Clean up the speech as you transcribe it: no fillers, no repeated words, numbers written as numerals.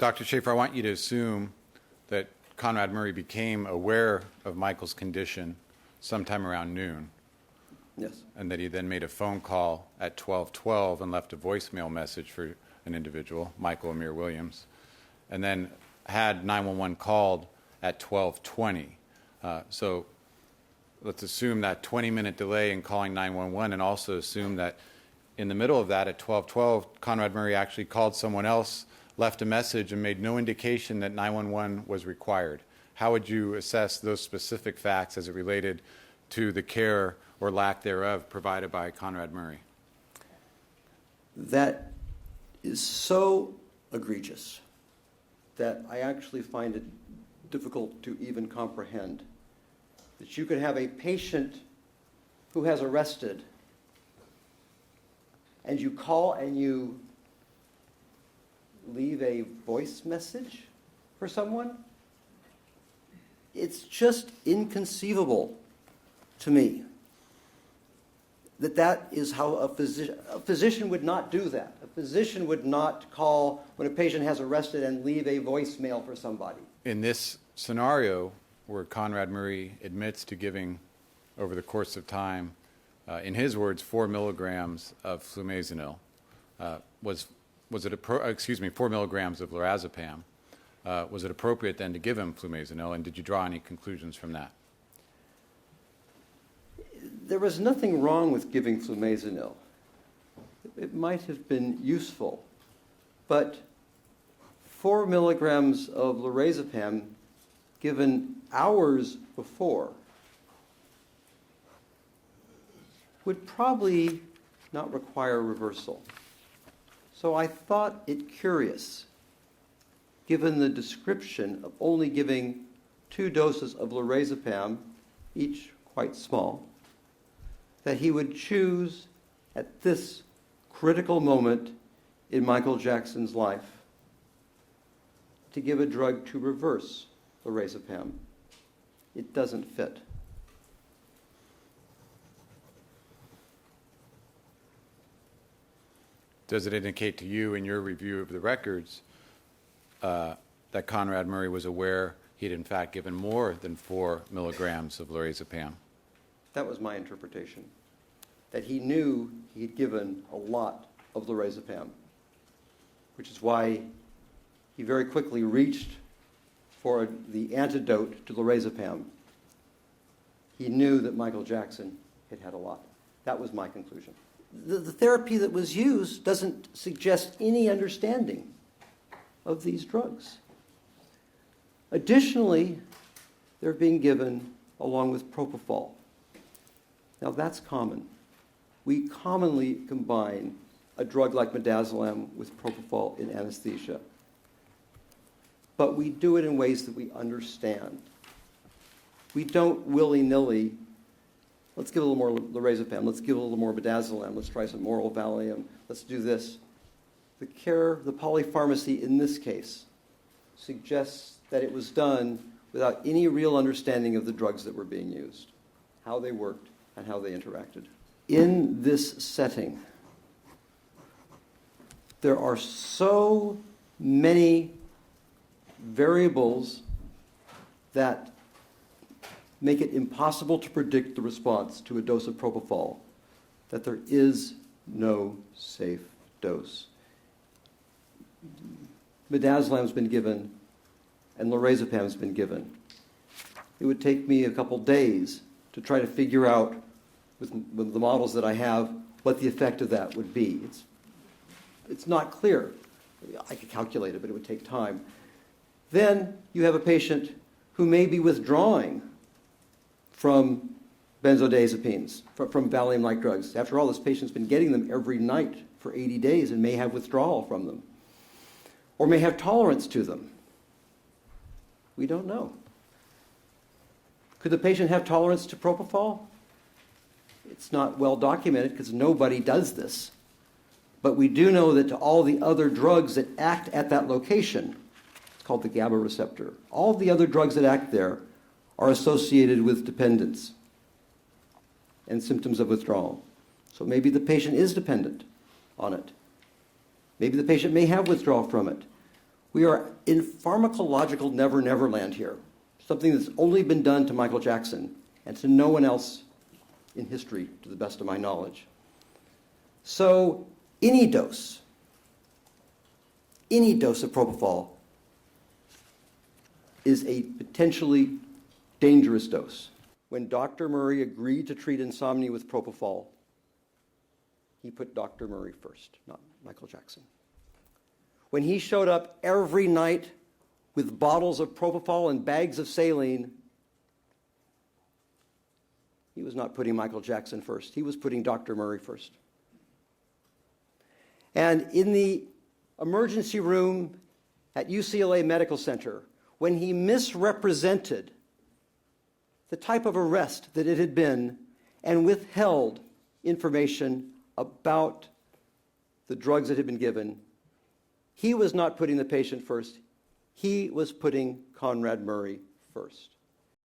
Dr. Schaefer, I want you to assume that Conrad Murray became aware of Michael's condition sometime around noon. Yes. And that he then made a phone call at 12:12 and left a voicemail message for an individual, Michael Amir Williams, and then had 911 called at 12:20. So let's assume that 20-minute delay in calling 911, and also assume that in the middle of that at 12:12, Conrad Murray actually called someone else, left a message, and made no indication that 911 was required. How would you assess those specific facts as it related to the care or lack thereof provided by Conrad Murray? That is so egregious that I actually find it difficult to even comprehend. That you could have a patient who has arrested, and you call and you leave a voice message for someone? It's just inconceivable to me that is how a physician would not do that. A physician would not call when a patient has arrested and leave a voicemail for somebody. In this scenario, where Conrad Murray admits to giving, over the course of time, in his words, 4 milligrams of flumezanil, was it 4 milligrams of lorazepam? Was it appropriate then to give him flumezanil, and did you draw any conclusions from that? There was nothing wrong with giving flumezanil. It might have been useful, but 4 milligrams of lorazepam given hours before would probably not require reversal. So I thought it curious, given the description of only giving 2 doses of lorazepam, each quite small, that he would choose at this critical moment in Michael Jackson's life to give a drug to reverse lorazepam. It doesn't fit. Does it indicate to you in your review of the records that Conrad Murray was aware he had in fact given more than 4 milligrams of lorazepam? That was my interpretation, that he knew he had given a lot of lorazepam, which is why he very quickly reached for the antidote to lorazepam. He knew that Michael Jackson had had a lot. That was my conclusion. The therapy that was used doesn't suggest any understanding of these drugs. Additionally, they're being given along with propofol. Now that's common. We commonly combine a drug like midazolam with propofol in anesthesia. But we do it in ways that we understand. We don't willy-nilly, let's give a little more lorazepam, let's give a little more midazolam, let's try some oral Valium, let's do this. The polypharmacy in this case suggests that it was done without any real understanding of the drugs that were being used, how they worked, and how they interacted. In this setting, there are so many variables that make it impossible to predict the response to a dose of propofol that there is no safe dose. Midazolam's been given and lorazepam's been given. It would take me a couple days to try to figure out with the models that I have what the effect of that would be. It's not clear. I could calculate it, but it would take time. Then you have a patient who may be withdrawing from benzodiazepines, from Valium-like drugs. After all, this patient's been getting them every night for 80 days and may have withdrawal from them, or may have tolerance to them. We don't know. Could the patient have tolerance to propofol? It's not well documented because nobody does this. But we do know that to all the other drugs that act at that location, it's called the GABA receptor, all the other drugs that act there are associated with dependence and symptoms of withdrawal. So maybe the patient is dependent on it. Maybe the patient may have withdrawal from it. We are in pharmacological never-never land here, something that's only been done to Michael Jackson and to no one else in history, to the best of my knowledge. So any dose of propofol is a potentially dangerous dose. When Dr. Murray agreed to treat insomnia with propofol, he put Dr. Murray first, not Michael Jackson. When he showed up every night with bottles of propofol and bags of saline, he was not putting Michael Jackson first. He was putting Dr. Murray first. And in the emergency room at UCLA Medical Center, when he misrepresented the type of arrest that it had been and withheld information about the drugs that had been given, he was not putting the patient first. He was putting Conrad Murray first.